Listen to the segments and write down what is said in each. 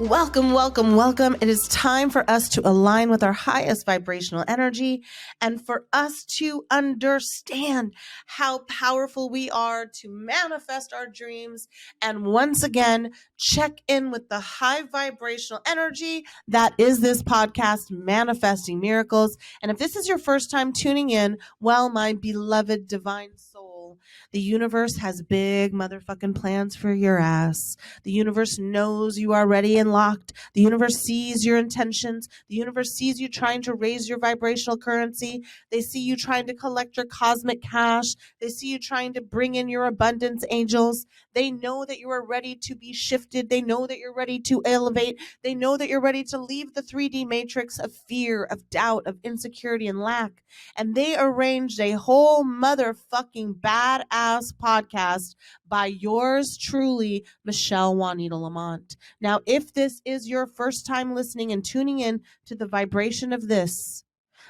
Welcome, welcome, welcome. It is time for us to align with our highest vibrational energy and for us to understand how powerful we are to manifest our dreams. And once again, check in with the high vibrational energy that is this podcast, Manifesting Miracles. And if this is your first time tuning in, well, my beloved divine soul, the universe has big motherfucking plans for your ass. The universe knows you are ready and locked. The universe sees your intentions. The universe sees you trying to raise your vibrational currency. They see you trying to collect your cosmic cash. They see you trying to bring in your abundance angels. They know that you are ready to be shifted. They know that you're ready to elevate. They know that you're ready to leave the 3D matrix of fear, of doubt, of insecurity, and lack. And they arranged a whole motherfucking badass podcast by yours truly, Michelle Juanita Lamont. Now, if this is your first time listening and tuning in to the vibration of this,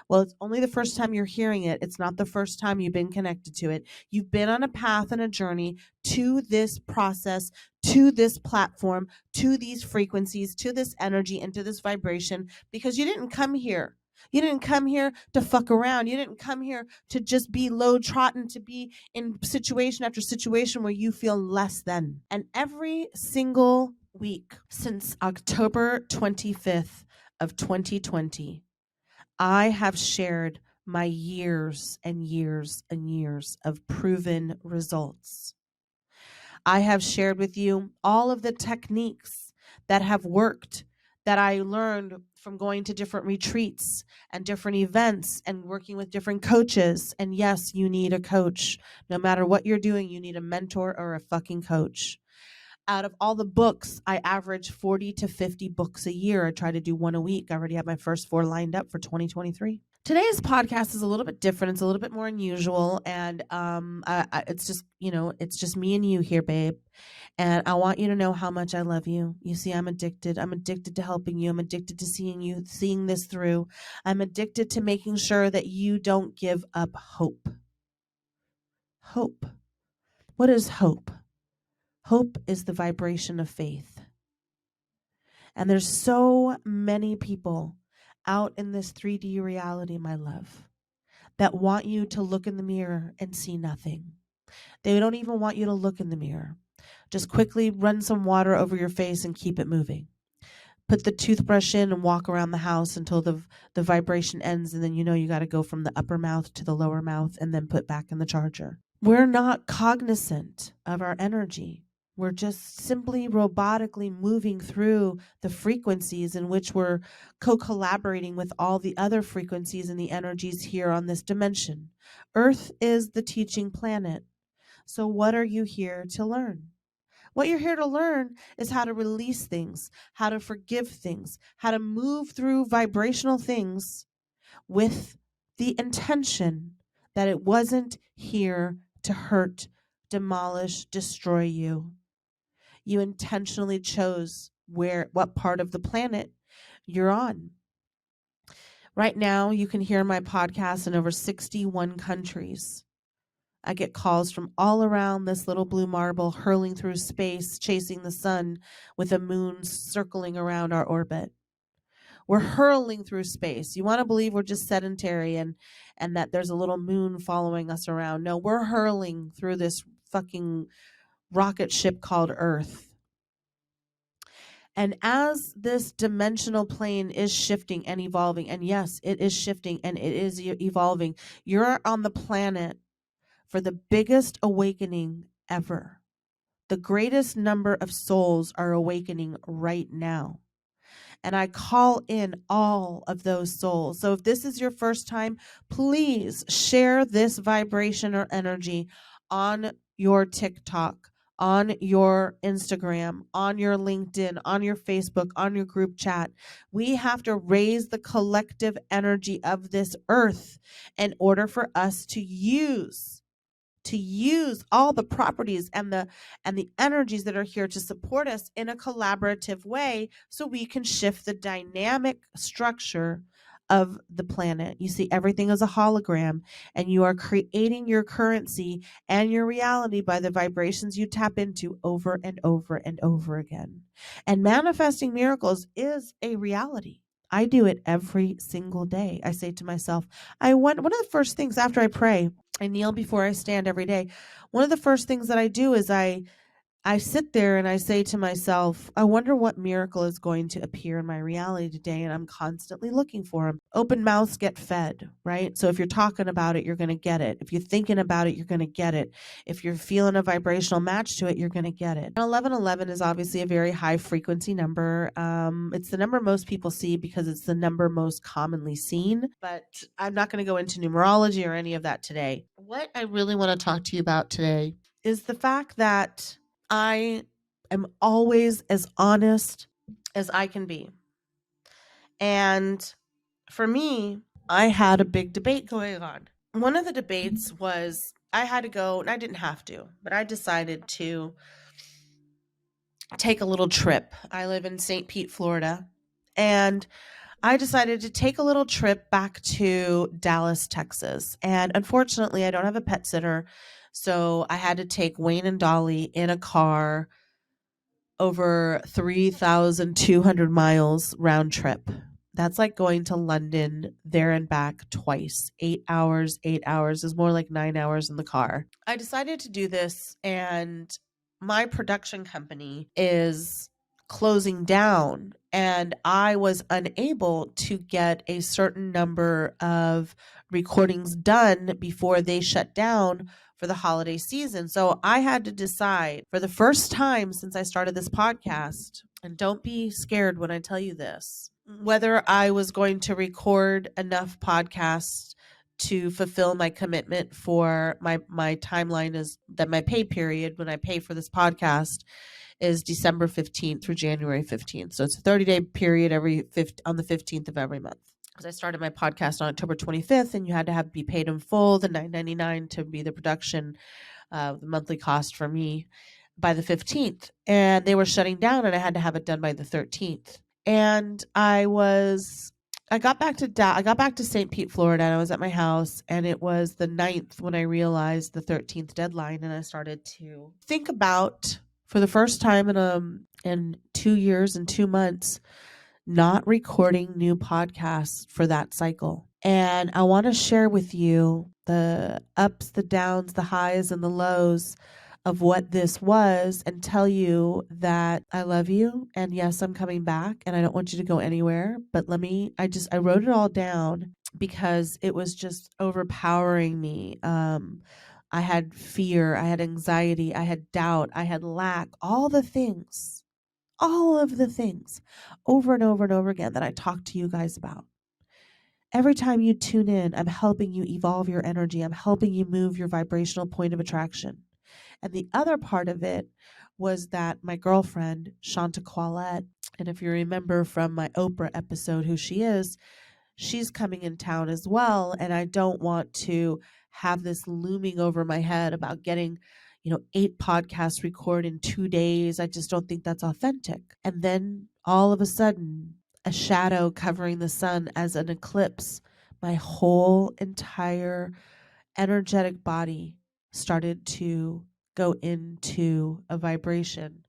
well, it's only the first time you're hearing it. It's not the first time you've been connected to it. You've been on a path and a journey to this process, to this platform, to these frequencies, to this energy, and to this vibration because you didn't come here. You didn't come here to fuck around. You didn't come here to just be low trodden, to be in situation after situation where you feel less than. And every single week since October 25th of 2020, I have shared my years and years and years of proven results. I have shared with you all of the techniques that have worked, that I learned from going to different retreats and different events and working with different coaches. And yes, you need a coach. No matter what you're doing, you need a mentor or a fucking coach. Out of all the books, I average 40 to 50 books a year. I try to do one a week. I already have my first 4 lined up for 2023. Today's podcast is a little bit different. It's a little bit more unusual. And it's just me and you here, babe. And I want you to know how much I love you. You see, I'm addicted. I'm addicted to helping you. I'm addicted to seeing this through. I'm addicted to making sure that you don't give up hope. Hope. What is hope? Hope is the vibration of faith. And there's so many people out in this 3D reality, my love, that want you to look in the mirror and see nothing. They don't even want you to look in the mirror. Just quickly run some water over your face and keep it moving. Put the toothbrush in and walk around the house until the vibration ends, and then you got to go from the upper mouth to the lower mouth and then put back in the charger. We're not cognizant of our energy. We're just simply robotically moving through the frequencies in which we're co-collaborating with all the other frequencies and the energies here on this dimension. Earth is the teaching planet. So what are you here to learn? What you're here to learn is how to release things, how to forgive things, how to move through vibrational things with the intention that it wasn't here to hurt, demolish, destroy you. You intentionally chose what part of the planet you're on. Right now, you can hear my podcast in over 61 countries. I get calls from all around this little blue marble hurling through space, chasing the sun with a moon circling around our orbit. We're hurling through space. You want to believe we're just sedentary and that there's a little moon following us around. No, we're hurling through this fucking rocket ship called Earth. And as this dimensional plane is shifting and evolving, and yes, it is shifting and it is evolving, you're on the planet for the biggest awakening ever. The greatest number of souls are awakening right now. And I call in all of those souls. So if this is your first time, please share this vibration or energy on your TikTok, on your Instagram, on your LinkedIn, on your Facebook, on your group chat. We have to raise the collective energy of this earth in order for us to use all the properties and the energies that are here to support us in a collaborative way so we can shift the dynamic structure of the planet. You see everything as a hologram, and you are creating your currency and your reality by the vibrations you tap into over and over and over again. And manifesting miracles is a reality. I do it every single day. I say to myself, one of the first things after I pray, I kneel before I stand every day. One of the first things that I do is I sit there and I say to myself, I wonder what miracle is going to appear in my reality today. And I'm constantly looking for them. Open mouths get fed, right? So if you're talking about it, you're going to get it. If you're thinking about it, you're going to get it. If you're feeling a vibrational match to it, you're going to get it. 1111 is obviously a very high frequency number. It's the number most people see because it's the number most commonly seen. But I'm not going to go into numerology or any of that today. What I really want to talk to you about today is the fact that I am always as honest as I can be. And for me, I had a big debate going on. One of the debates was I had to go, and I didn't have to, but I decided to take a little trip. I live in St. Pete, Florida, and I decided to take a little trip back to Dallas, Texas. And unfortunately, I don't have a pet sitter, so I had to take Wayne and Dolly in a car over 3,200 miles round trip. That's like going to London there and back twice. 8 hours, 8 hours is more like 9 hours in the car. I decided to do this, and my production company is closing down, and I was unable to get a certain number of recordings done before they shut down for the holiday season. So I had to decide for the first time since I started this podcast, and don't be scared when I tell you this, whether I was going to record enough podcasts to fulfill my commitment for my timeline is that my pay period when I pay for this podcast is December 15th through January 15th. So it's a 30-day period on the 15th of every month. Because I started my podcast on October 25th, and you had to be paid in full, the $9.99 to be the production, the monthly cost for me by the 15th. And they were shutting down, and I had to have it done by the 13th. And I got back to St. Pete, Florida, and I was at my house, and it was the 9th when I realized the 13th deadline, and I started to think about, for the first time in 2 years and 2 months, not recording new podcasts for that cycle. And I want to share with you the ups, the downs, the highs, and the lows of what this was, and tell you that I love you. And yes, I'm coming back, and I don't want you to go anywhere. But I wrote it all down because it was just overpowering me. I had fear, I had anxiety, I had doubt, I had lack, all of the things over and over and over again that I talk to you guys about. Every time you tune in, I'm helping you evolve your energy. I'm helping you move your vibrational point of attraction. And the other part of it was that my girlfriend, Shanta Quallette, and if you remember from my Oprah episode who she is, she's coming in town as well. And I don't want to have this looming over my head about getting 8 podcasts recorded in 2 days. I just don't think that's authentic. And then all of a sudden, a shadow covering the sun as an eclipse, my whole entire energetic body started to go into a vibration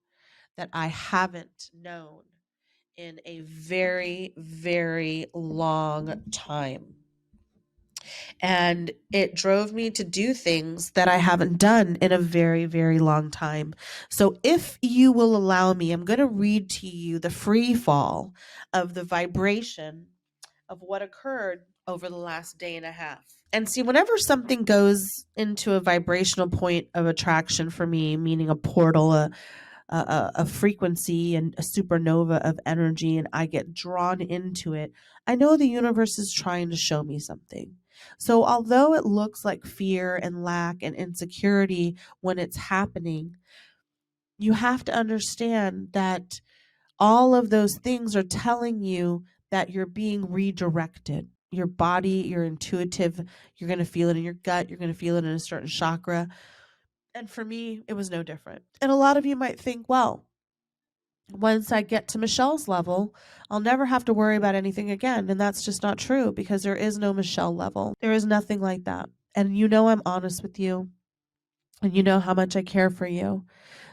that I haven't known in a very, very long time. And it drove me to do things that I haven't done in a very, very long time. So if you will allow me, I'm going to read to you the free fall of the vibration of what occurred over the last day and a half. And see, whenever something goes into a vibrational point of attraction for me, meaning a portal, a frequency and a supernova of energy, and I get drawn into it, I know the universe is trying to show me something. So although it looks like fear and lack and insecurity when it's happening, you have to understand that all of those things are telling you that you're being redirected. Your body, your intuitive, you're going to feel it in your gut, you're going to feel it in a certain chakra. And for me, it was no different. And a lot of you might think, well, once I get to Michelle's level, I'll never have to worry about anything again. And that's just not true, because there is no Michelle level. There is nothing like that. And I'm honest with you, and you know how much I care for you.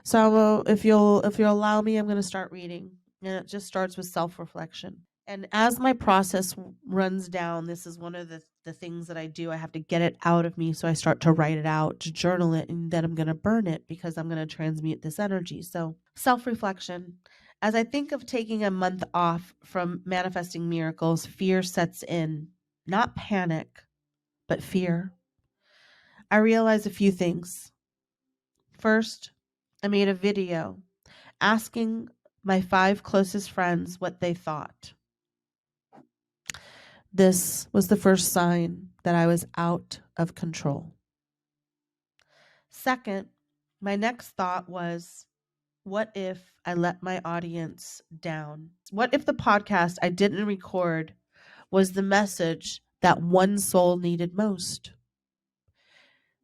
So if you'll allow me, I'm going to start reading. And it just starts with self-reflection. And as my process runs down, this is one of the things that I do. I have to get it out of me. So I start to write it out, to journal it, and then I'm going to burn it, because I'm going to transmute this energy. So self-reflection. As I think of taking a month off from manifesting miracles, fear sets in. Not panic, but fear. I realize a few things. First, I made a video asking my 5 closest friends what they thought. This was the first sign that I was out of control. Second, my next thought was, what if I let my audience down? What if the podcast I didn't record was the message that one soul needed most?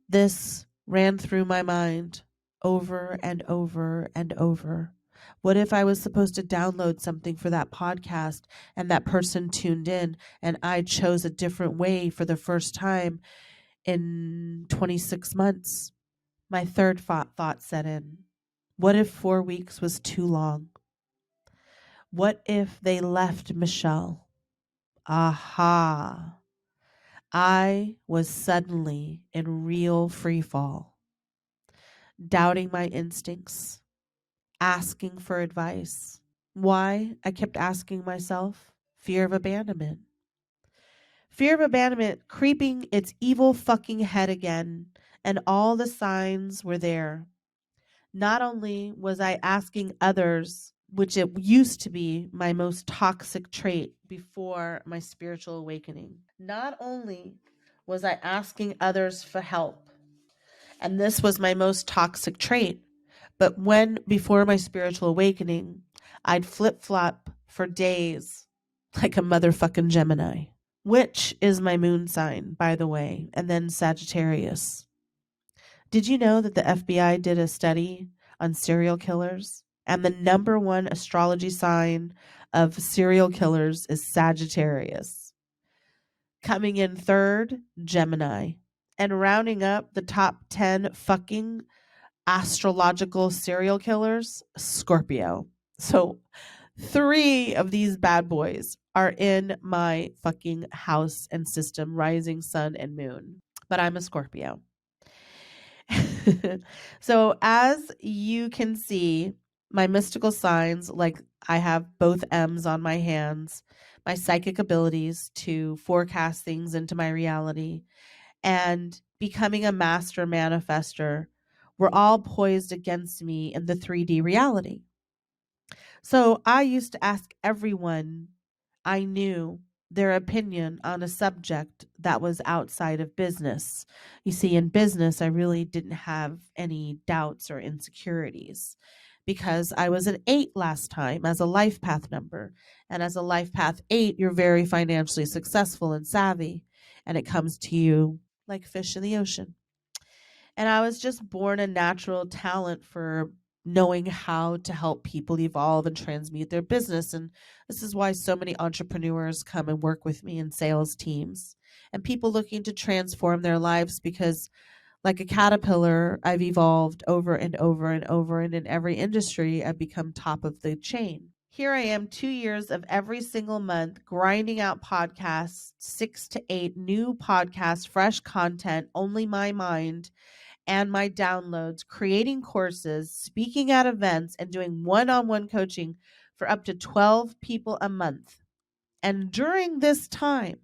This ran through my mind over and over and over. What if I was supposed to download something for that podcast and that person tuned in and I chose a different way for the first time in 26 months? My third thought set in. What if 4 weeks was too long? What if they left Michelle? Aha. I was suddenly in real free fall, doubting my instincts, asking for advice. Why? I kept asking myself. Fear of abandonment. Fear of abandonment creeping its evil fucking head again, and all the signs were there. Not only was I asking others, which it used to be my most toxic trait before my spiritual awakening, not only was I asking others for help, and this was my most toxic trait, but before my spiritual awakening, I'd flip flop for days like a motherfucking Gemini, which is my moon sign, by the way, and then Sagittarius. Did you know that the FBI did a study on serial killers? And the number one astrology sign of serial killers is Sagittarius. Coming in third, Gemini. And rounding up the top 10 fucking astrological serial killers, Scorpio. So 3 of these bad boys are in my fucking house and system, rising sun and moon. But I'm a Scorpio. So as you can see, my mystical signs, like I have both M's on my hands, my psychic abilities to forecast things into my reality, and becoming a master manifester were all poised against me in the 3D reality. So I used to ask everyone I knew their opinion on a subject that was outside of business. You see, in business, I really didn't have any doubts or insecurities, because I was an 8 last time as a life path number. And as a life path 8, you're very financially successful and savvy, and it comes to you like fish in the ocean. And I was just born a natural talent for knowing how to help people evolve and transmute their business. And this is why so many entrepreneurs come and work with me in sales teams, and people looking to transform their lives, because like a caterpillar, I've evolved over and over and over. And in every industry, I've become top of the chain. Here I am, 2 years of every single month grinding out podcasts, 6 to 8 new podcasts, fresh content, only my mind and my downloads, creating courses, speaking at events, and doing one-on-one coaching for up to 12 people a month. And during this time,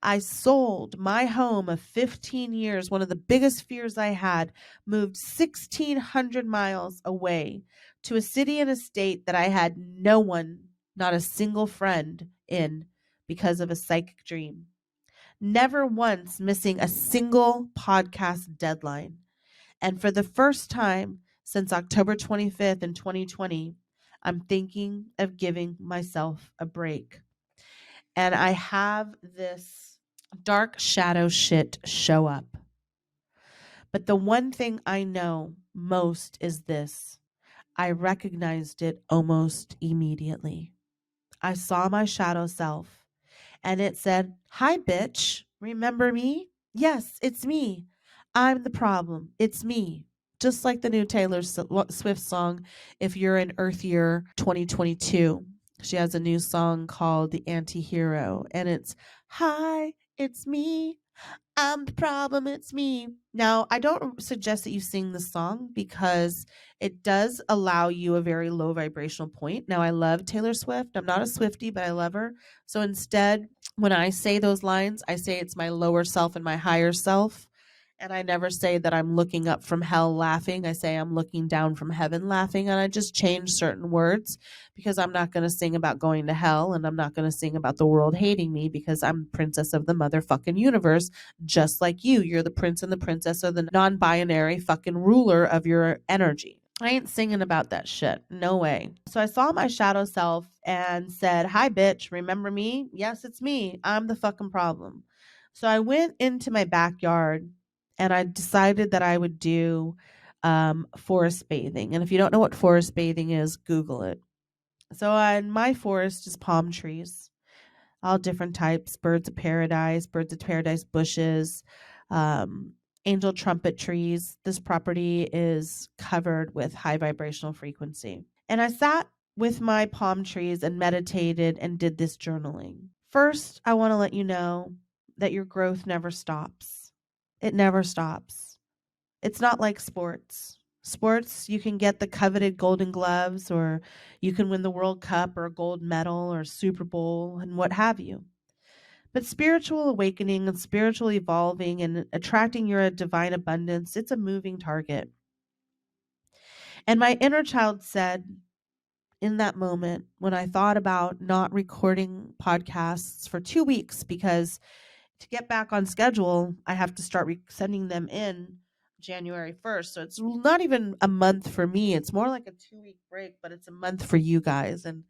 I sold my home of 15 years, one of the biggest fears I had, moved 1,600 miles away to a city and a state that I had no one, not a single friend in, because of a psychic dream. Never once missing a single podcast deadline. And for the first time since October 25th in 2020, I'm thinking of giving myself a break. And I have this dark shadow shit show up. But the one thing I know most is this: I recognized it almost immediately. I saw my shadow self and it said, "Hi, bitch. Remember me? Yes, it's me. I'm the problem. It's me." Just like the new Taylor Swift song, If You're in Earth Year 2022. She has a new song called The Anti-Hero, and it's, "Hi, it's me. I'm the problem, it's me." Now, I don't suggest that you sing the song because it does allow you a very low vibrational point. Now, I love Taylor Swift. I'm not a Swiftie, but I love her. So instead, when I say those lines, I say it's my lower self and my higher self. And I never say that I'm looking up from hell laughing. I say I'm looking down from heaven laughing. And I just change certain words because I'm not going to sing about going to hell and I'm not going to sing about the world hating me because I'm princess of the motherfucking universe, just like you. You're the prince and the princess or the non binary fucking ruler of your energy. I ain't singing about that shit. No way. So I saw my shadow self and said, "Hi, bitch. Remember me? Yes, it's me. I'm the fucking problem." So I went into my backyard and I decided that I would do forest bathing. And if you don't know what forest bathing is, Google it. So in my forest is palm trees, all different types, birds of paradise bushes, um, angel trumpet trees. This property is covered with high vibrational frequency. And I sat with my palm trees and meditated and did this journaling. First, I want to let you know that your growth never stops. It never stops. It's not like sports. Sports, you can get the coveted golden gloves or you can win the World Cup or a gold medal or Super Bowl and what have you. But spiritual awakening and spiritual evolving and attracting your divine abundance, it's a moving target. And my inner child said in that moment when I thought about not recording podcasts for 2 weeks because to get back on schedule, I have to start sending them in January 1st. So it's not even a month for me. It's more like a 2-week break, but it's a month for you guys. And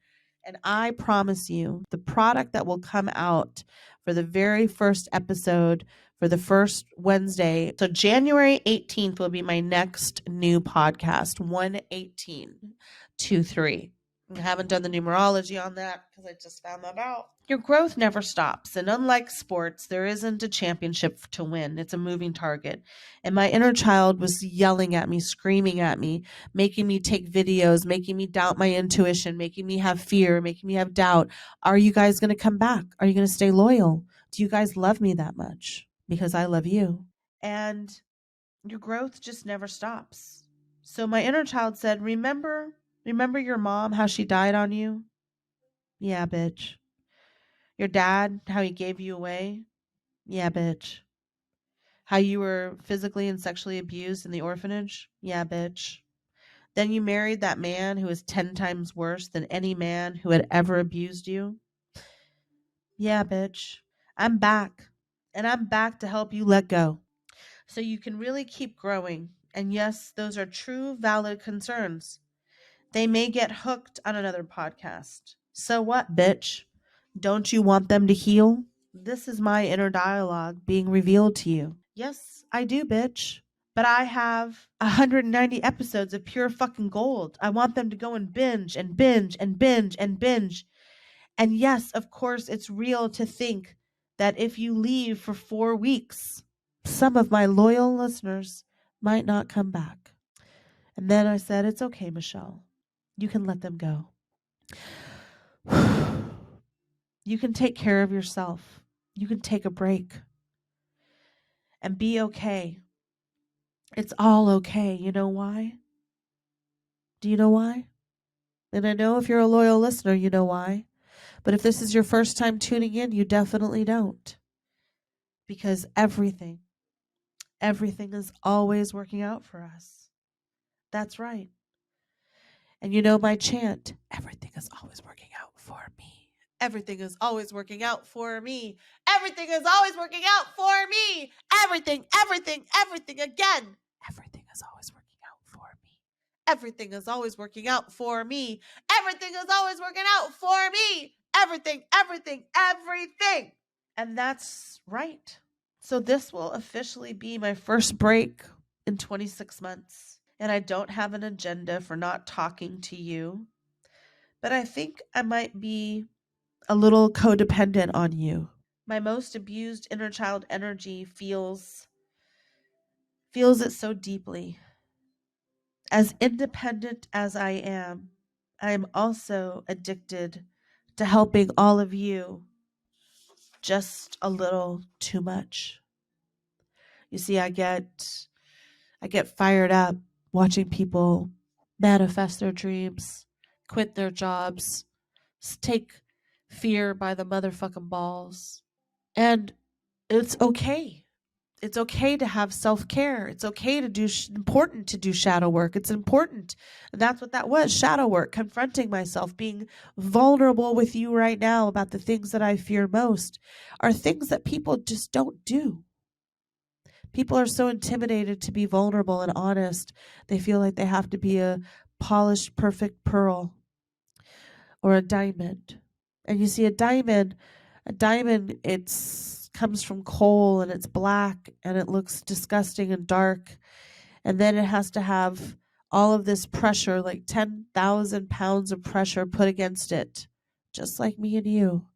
I promise you, the product that will come out for the very first episode for the first Wednesday. So January 18th will be my next new podcast, 11823. I haven't done the numerology on that because I just found that out. Your growth never stops. And unlike sports, there isn't a championship to win. It's a moving target. And my inner child was yelling at me, screaming at me, making me take videos, making me doubt my intuition, making me have fear, making me have doubt. Are you guys going to come back? Are you going to stay loyal? Do you guys love me that much? Because I love you. And your growth just never stops. So my inner child said, remember your mom, how she died on you? Yeah, bitch. Your dad, how he gave you away? Yeah, bitch. How you were physically and sexually abused in the orphanage? Yeah, bitch. Then you married that man who is 10 times worse than any man who had ever abused you? Yeah, bitch. I'm back. And I'm back to help you let go. So you can really keep growing. And yes, those are true, valid concerns. They may get hooked on another podcast. So what, bitch? Don't you want them to heal? This is my inner dialogue being revealed to you. Yes, I do, bitch. But I have 190 episodes of pure fucking gold. I want them to go and binge and binge and binge and binge. And yes, of course, it's real to think that if you leave for 4 weeks, some of my loyal listeners might not come back. And then I said, it's okay, Michelle. You can let them go. You can take care of yourself. You can take a break and be okay. It's all okay. You know why? Do you know why? And I know if you're a loyal listener, you know why. But if this is your first time tuning in, you definitely don't. Because everything is always working out for us. That's right. And you know my chant, everything is always working out for me. Everything is always working out for me. Everything is always working out for me. Everything again. Everything is always working out for me. Everything is always working out for me. Everything is always working out for me. Everything. And that's right. So this will officially be my first break in 26 months. and I don't have an agenda for not talking to you, but I think I might be a little codependent on you. My most abused inner child energy feels it so deeply. As independent as I am also addicted to helping all of you just a little too much. You see, I get fired up watching people manifest their dreams, quit their jobs, take fear by the motherfucking balls. And it's okay. It's okay to have self-care. It's okay to do important to do shadow work. It's important. And that's what that was, shadow work, confronting myself, being vulnerable with you right now about the things that I fear most are things that people just don't do. People are so intimidated to be vulnerable and honest. They feel like they have to be a polished, perfect pearl or a diamond. And you see, a diamond, it's comes from coal and it's black and it looks disgusting and dark. And then it has to have all of this pressure, like 10,000 pounds of pressure put against it, just like me and you.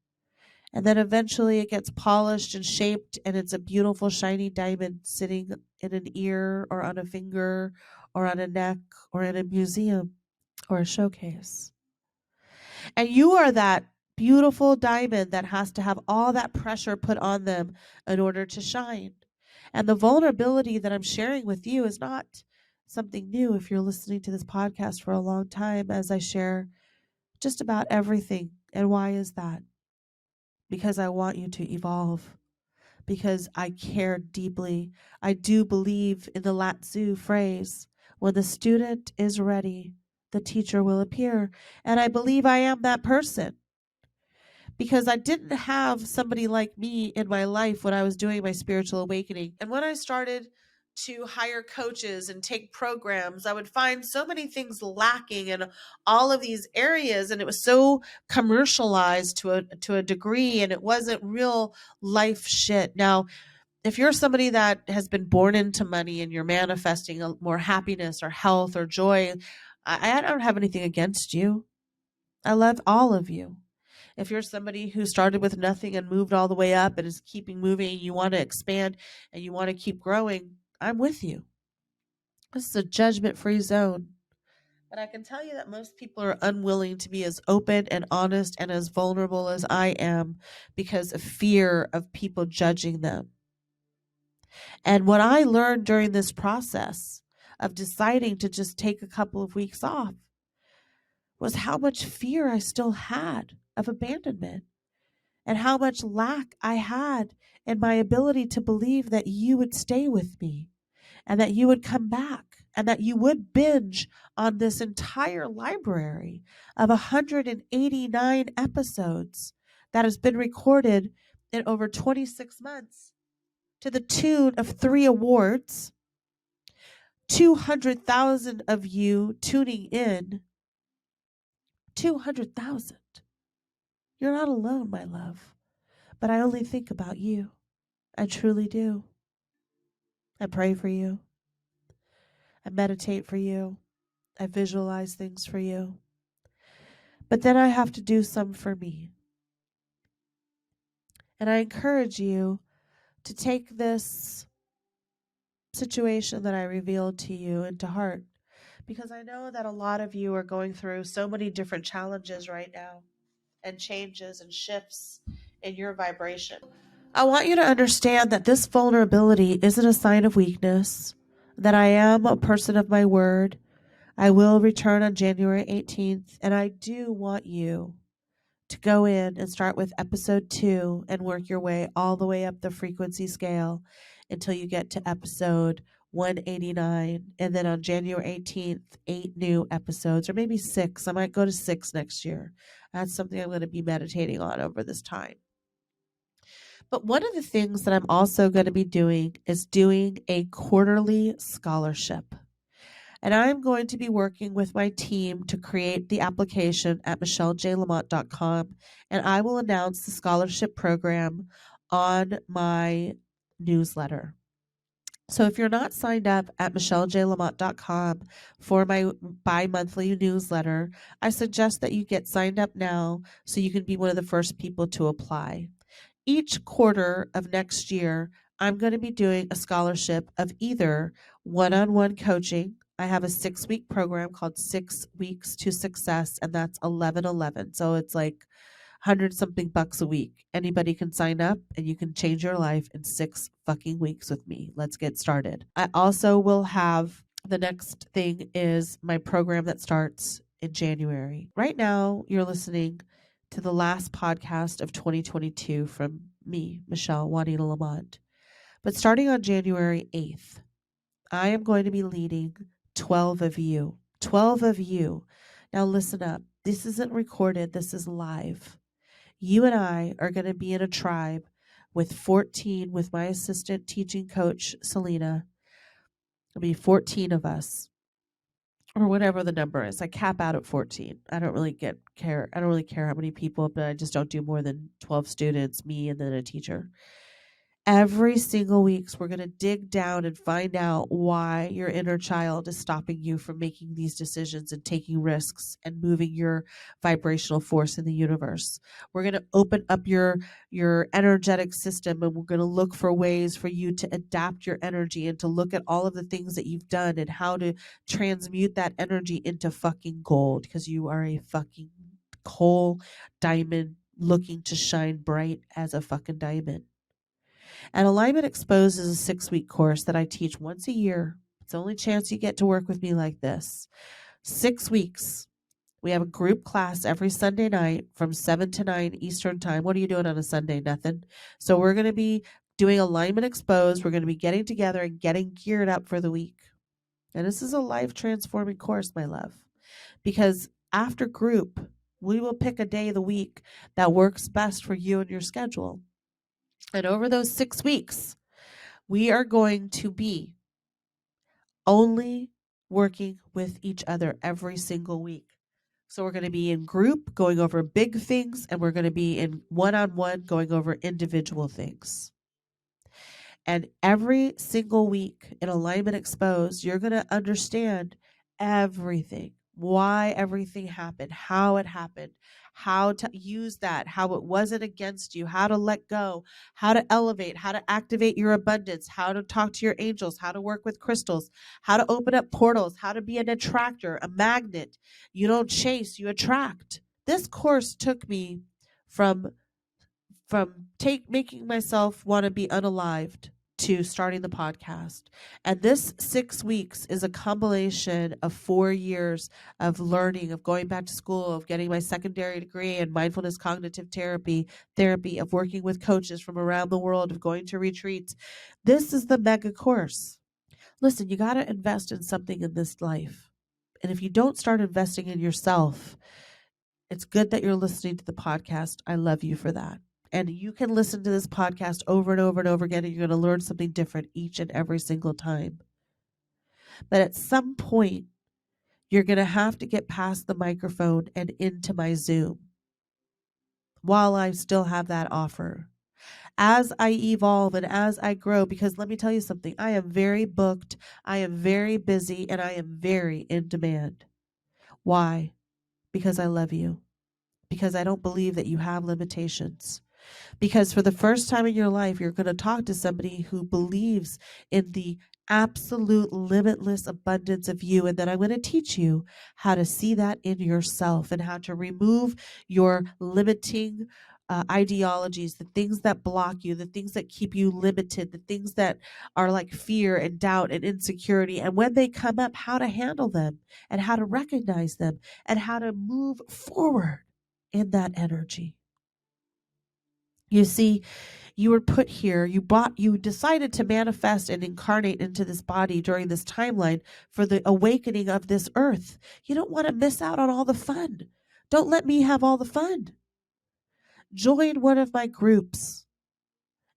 And then eventually it gets polished and shaped, and it's a beautiful, shiny diamond sitting in an ear or on a finger or on a neck or in a museum or a showcase. And you are that beautiful diamond that has to have all that pressure put on them in order to shine. And the vulnerability that I'm sharing with you is not something new if you're listening to this podcast for a long time, as I share just about everything. And why is that? Because I want you to evolve. Because I care deeply. I do believe in the Latzu phrase, when the student is ready, the teacher will appear. And I believe I am that person because I didn't have somebody like me in my life when I was doing my spiritual awakening. And when I started to hire coaches and take programs, I would find so many things lacking in all of these areas, and it was so commercialized to a degree, and it wasn't real life shit. Now, if you're somebody that has been born into money and you're manifesting more happiness or health or joy, I don't have anything against you. I love all of you. If you're somebody who started with nothing and moved all the way up and is keeping moving, you want to expand and you want to keep growing, I'm with you. This is a judgment-free zone. But I can tell you that most people are unwilling to be as open and honest and as vulnerable as I am because of fear of people judging them. And what I learned during this process of deciding to just take a couple of weeks off was how much fear I still had of abandonment and how much lack I had in my ability to believe that you would stay with me and that you would come back and that you would binge on this entire library of 189 episodes that has been recorded in over 26 months to the tune of 3 awards, 200,000 of you tuning in. 200,000. You're not alone, my love. But I only think about you. I truly do. I pray for you. I meditate for you. I visualize things for you. But then I have to do some for me. And I encourage you to take this situation that I revealed to you into heart, because I know that a lot of you are going through so many different challenges right now and changes and shifts in your vibration. I want you to understand that this vulnerability isn't a sign of weakness, that I am a person of my word. I will return on January 18th, and I do want you to go in and start with episode 2 and work your way all the way up the frequency scale until you get to episode 189. And then on January 18th, 8 new episodes, or maybe 6. I might go to 6 next year. That's something I'm going to be meditating on over this time. But one of the things that I'm also going to be doing is doing a quarterly scholarship. And I'm going to be working with my team to create the application at michellejlamont.com. And I will announce the scholarship program on my newsletter. So if you're not signed up at michellejlamont.com for my bi-monthly newsletter, I suggest that you get signed up now so you can be one of the first people to apply. Each quarter of next year, I'm going to be doing a scholarship of either one-on-one coaching. I have a 6-week program called 6 Weeks to Success, and that's 1111. So it's like 100 something bucks a week. Anybody can sign up and you can change your life in 6 fucking weeks with me. Let's get started. I also will have the next thing is my program that starts in January. Right now, you're listening to the last podcast of 2022 from me, Michelle Juanita Lamont. But starting on January 8th, I am going to be leading 12 of you. 12 of you. Now listen up. This isn't recorded. This is live. You and I are going to be in a tribe with 14, with my assistant teaching coach, Selena. There'll be 14 of us, or whatever the number is. I cap out at 14. I don't really care. I don't really care how many people, but I just don't do more than 12 students, me, and then a teacher. Every single week, we're going to dig down and find out why your inner child is stopping you from making these decisions and taking risks and moving your vibrational force in the universe. We're going to open up your energetic system, and we're going to look for ways for you to adapt your energy and to look at all of the things that you've done and how to transmute that energy into fucking gold, because you are a fucking coal diamond looking to shine bright as a fucking diamond. And Alignment Exposed is a 6-week course that I teach once a year. It's the only chance you get to work with me like this. 6 weeks. We have a group class every Sunday night from 7 to 9 Eastern time. What are you doing on a Sunday? Nothing. So we're going to be doing Alignment Exposed. We're going to be getting together and getting geared up for the week. And this is a life-transforming course, my love. Because after group, we will pick a day of the week that works best for you and your schedule. And over those 6 weeks, we are going to be only working with each other every single week. So we're going to be in group going over big things, and we're going to be in one-on-one going over individual things. And every single week in Alignment Exposed, you're going to understand everything, why everything happened, how it happened, how to use that, how it wasn't against you, how to let go, how to elevate, how to activate your abundance, how to talk to your angels, how to work with crystals, how to open up portals, how to be an attractor, a magnet. You don't chase, you attract. This course took me from making myself want to be unalived to starting the podcast. And this 6 weeks is a compilation of 4 years of learning, of going back to school, of getting my secondary degree in mindfulness cognitive therapy, of working with coaches from around the world, of going to retreats. This is the mega course. Listen, you got to invest in something in this life. And if you don't start investing in yourself, it's good that you're listening to the podcast. I love you for that. And you can listen to this podcast over and over and over again, and you're going to learn something different each and every single time. But at some point, you're going to have to get past the microphone and into my Zoom while I still have that offer. As I evolve and as I grow, because let me tell you something, I am very booked, I am very busy, and I am very in demand. Why? Because I love you. Because I don't believe that you have limitations. Because for the first time in your life, you're going to talk to somebody who believes in the absolute limitless abundance of you. And then I'm going to teach you how to see that in yourself and how to remove your limiting ideologies, the things that block you, the things that keep you limited, the things that are like fear and doubt and insecurity. And when they come up, how to handle them and how to recognize them and how to move forward in that energy. You see, you were put here, you decided to manifest and incarnate into this body during this timeline for the awakening of this earth. You don't want to miss out on all the fun. Don't let me have all the fun. Join one of my groups.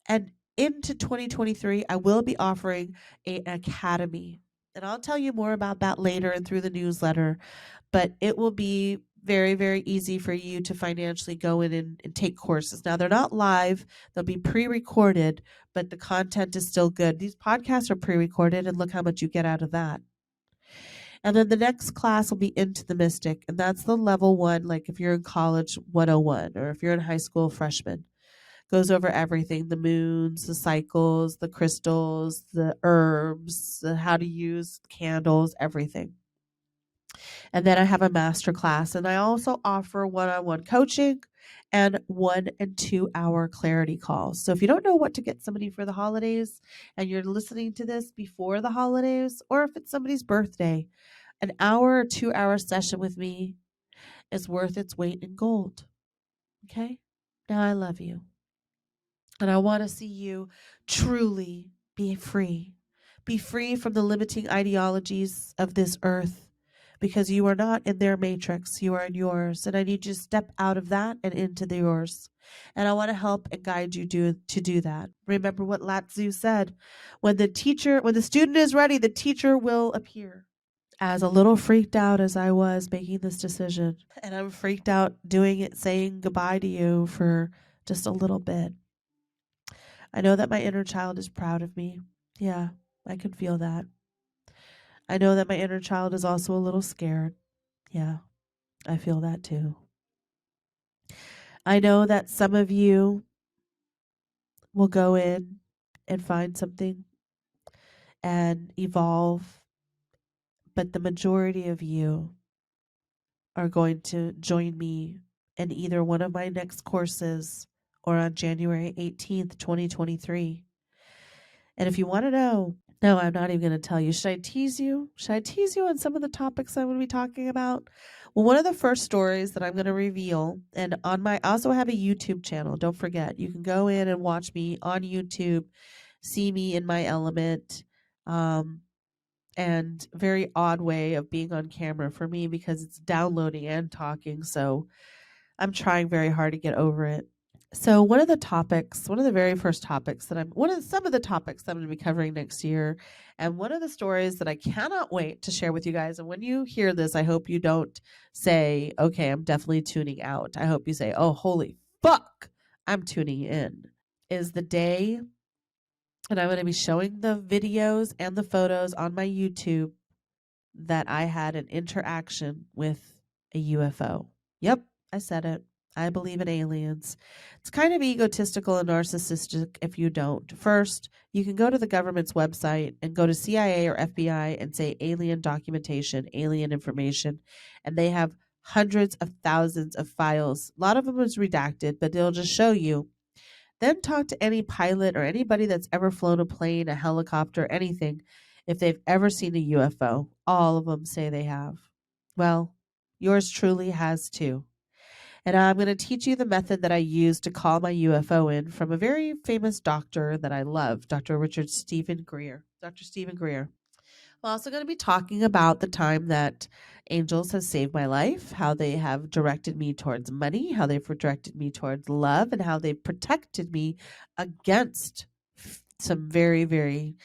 And into 2023, I will be offering an academy. And I'll tell you more about that later and through the newsletter. But it will be very, very easy for you to financially go in and take courses. Now, they're not live, they'll be pre recorded, but the content is still good. These podcasts are pre recorded, and look how much you get out of that. And then the next class will be Into the Mystic, and that's the level one, like if you're in college, 101, or if you're in high school, freshman. Goes over everything: the moons, the cycles, the crystals, the herbs, how to use candles, everything. And then I have a master class, and I also offer one on one coaching and 1 and 2 hour clarity calls. So if you don't know what to get somebody for the holidays and you're listening to this before the holidays, or if it's somebody's birthday, an hour or 2 hour session with me is worth its weight in gold. Okay? Now I love you. And I want to see you truly be free. Be free from the limiting ideologies of this earth, because you are not in their matrix, you are in yours. And I need you to step out of that and into yours. And I want to help and guide you to do that. Remember what Lao Tzu said: when the student is ready, the teacher will appear. As a little freaked out as I was making this decision, and I'm freaked out doing it, saying goodbye to you for just a little bit, I know that my inner child is proud of me. Yeah, I can feel that. I know that my inner child is also a little scared. Yeah, I feel that too. I know that some of you will go in and find something and evolve, but the majority of you are going to join me in either one of my next courses or on January 18th, 2023. And if you want to know, no, I'm not even going to tell you. Should I tease you? Should I tease you on some of the topics I'm going to be talking about? Well, one of the first stories that I'm going to reveal, and I also have a YouTube channel. Don't forget, you can go in and watch me on YouTube, see me in my element, and very odd way of being on camera for me because it's downloading and talking. So I'm trying very hard to get over it. So one of the very first topics some of the topics that I'm going to be covering next year, and one of the stories that I cannot wait to share with you guys. And when you hear this, I hope you don't say, okay, I'm definitely tuning out. I hope you say, oh, holy fuck, I'm tuning in. Is the day, and I'm going to be showing the videos and the photos on my YouTube, that I had an interaction with a UFO. Yep, I said it. I believe in aliens. It's kind of egotistical and narcissistic if you don't. First, you can go to the government's website and go to CIA or FBI and say alien documentation, alien information, and they have hundreds of thousands of files. A lot of them is redacted, but they'll just show you. Then talk to any pilot or anybody that's ever flown a plane, a helicopter, anything. If they've ever seen a UFO, all of them say they have. Well, yours truly has too. And I'm going to teach you the method that I use to call my UFO in from a very famous doctor that I love, Dr. Stephen Greer. Dr. Stephen Greer. I'm also going to be talking about the time that angels have saved my life, how they have directed me towards money, how they've directed me towards love, and how they've protected me against some very, very,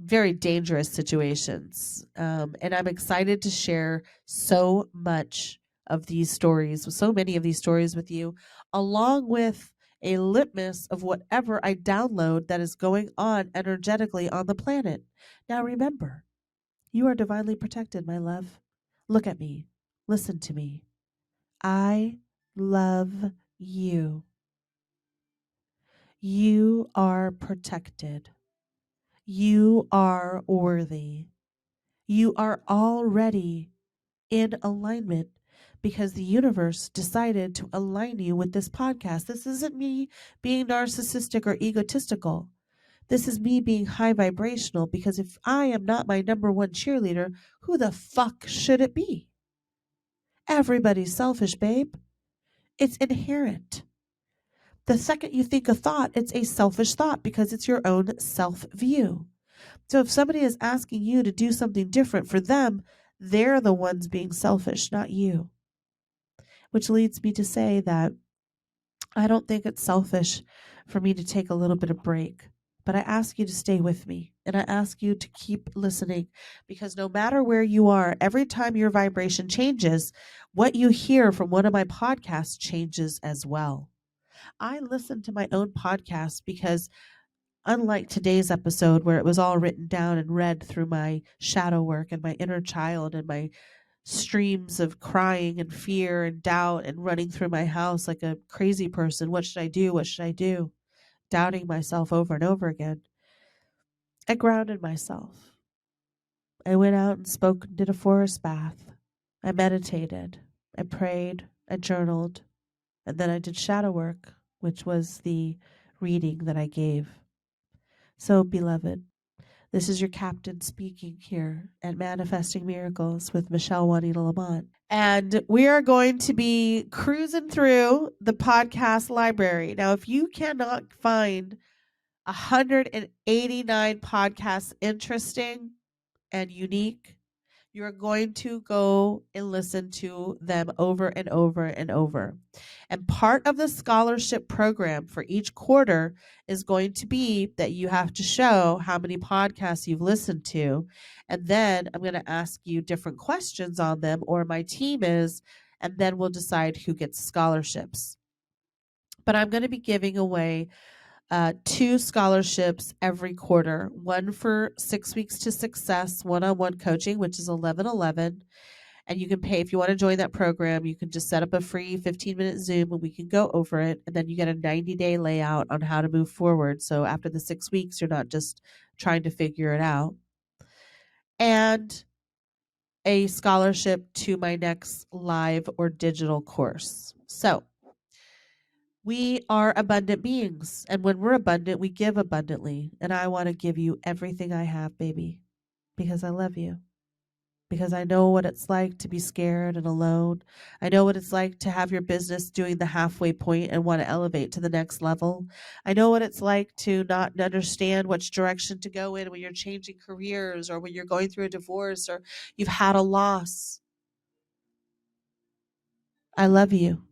very dangerous situations. And I'm excited to share so many of these stories with you, along with a litmus of whatever I download that is going on energetically on the planet. Now remember, you are divinely protected, my love. Look at me. Listen to me. I love you. You are protected. You are worthy. You are already in alignment because the universe decided to align you with this podcast. This isn't me being narcissistic or egotistical. This is me being high vibrational, because if I am not my number one cheerleader, who the fuck should it be? Everybody's selfish, babe. It's inherent. The second you think a thought, it's a selfish thought because it's your own self view. So if somebody is asking you to do something different for them, they're the ones being selfish, not you. Which leads me to say that I don't think it's selfish for me to take a little bit of break, But I ask you to stay with me, and I ask you to keep listening, because no matter where you are, every time your vibration changes, what you hear from one of my podcasts changes as well. I listen to my own podcast because, unlike today's episode where it was all written down and read through my shadow work and my inner child and my streams of crying and fear and doubt and running through my house like a crazy person, what should I do? What should I do? Doubting myself over and over again. I grounded myself. I went out and spoke and did a forest bath. I meditated. I prayed. I journaled. And then I did shadow work, which was the reading that I gave. So, beloved, this is your captain speaking here at Manifesting Miracles with Michelle Juanita Lamont. And we are going to be cruising through the podcast library. Now, if you cannot find 189 podcasts interesting and unique, you're going to go and listen to them over and over and over. And part of the scholarship program for each quarter is going to be that you have to show how many podcasts you've listened to. And then I'm going to ask you different questions on them, or my team is, and then we'll decide who gets scholarships. But I'm going to be giving away 2 scholarships every quarter, one for 6 weeks to success one-on-one coaching, which is 1111. And you can pay if you want to join that program. You can just set up a free 15-minute Zoom and we can go over it. And then you get a 90-day layout on how to move forward. So after the 6 weeks, you're not just trying to figure it out. And a scholarship to my next live or digital course. So we are abundant beings, and when we're abundant, we give abundantly. And I want to give you everything I have, baby, because I love you. Because I know what it's like to be scared and alone. I know what it's like to have your business doing the halfway point and want to elevate to the next level. I know what it's like to not understand which direction to go in when you're changing careers, or when you're going through a divorce, or you've had a loss. I love you.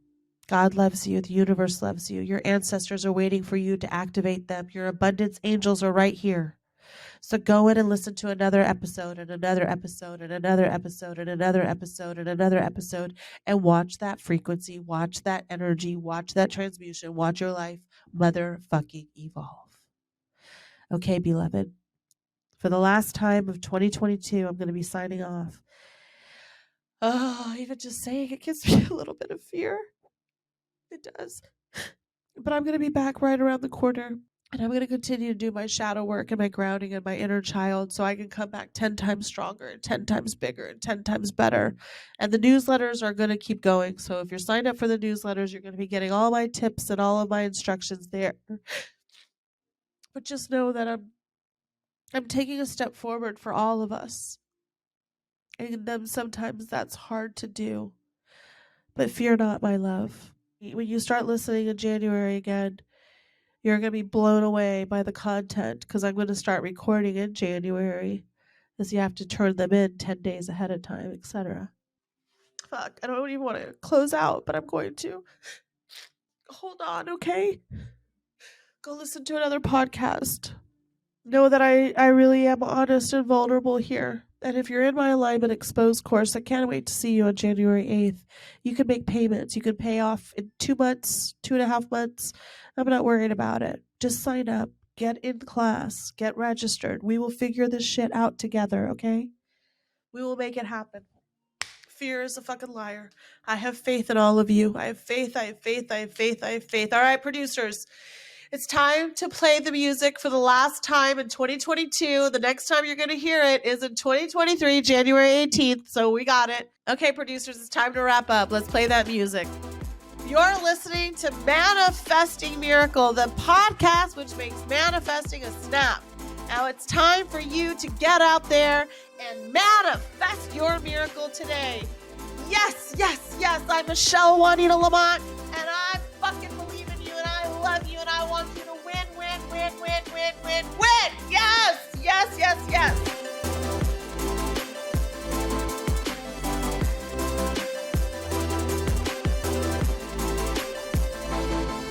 God loves you. The universe loves you. Your ancestors are waiting for you to activate them. Your abundance angels are right here. So go in and listen to another episode and another episode and another episode and another episode and another episode, and watch that frequency, watch that energy, watch that transmutation, watch your life motherfucking evolve. Okay, beloved. For the last time of 2022, I'm going to be signing off. Oh, even just saying it gives me a little bit of fear. It does. But I'm going to be back right around the corner, and I'm going to continue to do my shadow work and my grounding and my inner child so I can come back 10 times stronger and 10 times bigger and 10 times better. And the newsletters are going to keep going. So if you're signed up for the newsletters, you're going to be getting all my tips and all of my instructions there. But just know that I'm taking a step forward for all of us. And then sometimes that's hard to do. But fear not, my love. When you start listening in January again, you're going to be blown away by the content, because I'm going to start recording in January, because you have to turn them in 10 days ahead of time, etc. Fuck, I don't even want to close out, but I'm going to. Hold on, okay? Go listen to another podcast. Know that I really am honest and vulnerable here. And if you're in my Alignment Exposed course, I can't wait to see you on January 8th. You can make payments. You can pay off in 2 months, 2.5 months. I'm not worried about it. Just sign up. Get in class. Get registered. We will figure this shit out together, okay? We will make it happen. Fear is a fucking liar. I have faith in all of you. I have faith, I have faith, I have faith, I have faith. All right, producers. It's time to play the music for the last time in 2022. The next time you're going to hear it is in 2023, January 18th. So we got it. Okay, producers, it's time to wrap up. Let's play that music. You're listening to Manifesting Miracle, the podcast which makes manifesting a snap. Now it's time for you to get out there and manifest your miracle today. Yes, yes, yes. I'm Michelle Juanita Lamont.